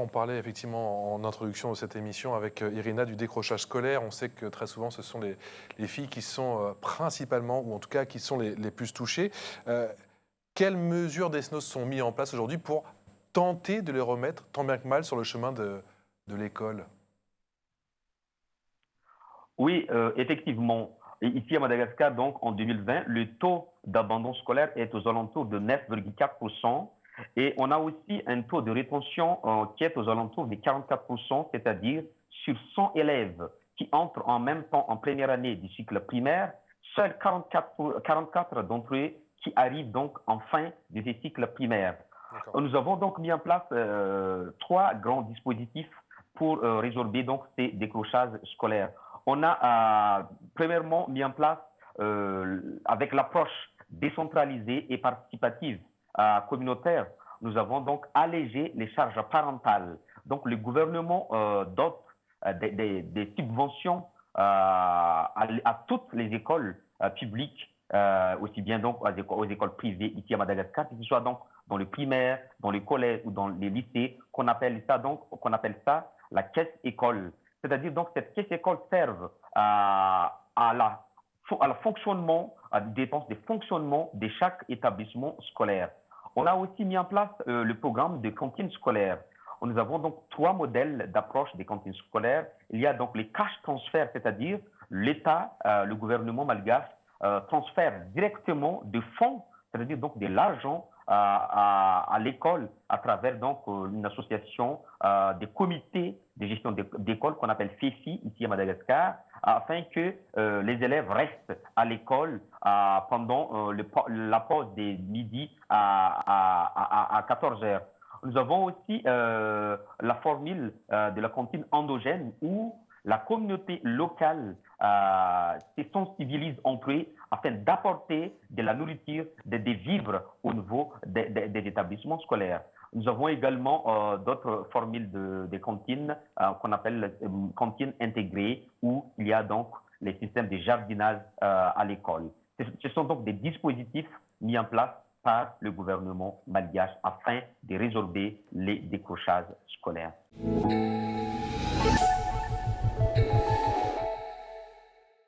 on parlait effectivement en introduction de cette émission avec Irina du décrochage scolaire. On sait que très souvent, ce sont les filles qui sont principalement, ou en tout cas qui sont les plus touchées. Quelles mesures Desnos sont mises en place aujourd'hui pour tenter de les remettre, tant bien que mal, sur le chemin de l'école? Oui, effectivement. Et ici à Madagascar, donc en 2020, le taux d'abandon scolaire est aux alentours de 9,4%. Et on a aussi un taux de rétention qui est aux alentours de 44%, c'est-à-dire sur 100 élèves qui entrent en même temps en première année du cycle primaire, seuls 44 d'entre eux qui arrivent donc en fin de ces cycles primaires. Nous avons donc mis en place trois grands dispositifs pour résorber donc ces décrochages scolaires. On a premièrement mis en place, avec l'approche décentralisée et participative communautaire, nous avons donc allégé les charges parentales. Donc le gouvernement dote des subventions à toutes les écoles publiques, aussi bien donc aux écoles privées ici à Madagascar, que ce soit donc dans le primaire, dans le collège ou dans les lycées, qu'on appelle ça la caisse école. C'est-à-dire donc cette caisse école serve à la fonctionnement, à des dépenses de fonctionnement de chaque établissement scolaire. On a aussi mis en place le programme de cantine scolaire. Nous avons donc trois modèles d'approche des cantines scolaires. Il y a donc les cash transferts, c'est-à-dire l'État, le gouvernement malgache transfère directement des fonds, c'est-à-dire donc de l'argent à l'école à travers donc une association des comités de gestion d'école qu'on appelle FEFI ici à Madagascar, afin que les élèves restent à l'école pendant la pause des midi à 14 heures. Nous avons aussi la formule de la cantine endogène où la communauté locale se sensibilise entre eux afin d'apporter de la nourriture, des vivres au niveau des établissements scolaires. Nous avons également d'autres formules de cantines qu'on appelle cantines intégrées où il y a donc les systèmes de jardinage à l'école. Ce sont donc des dispositifs mis en place par le gouvernement malgache afin de résorber les décrochages scolaires.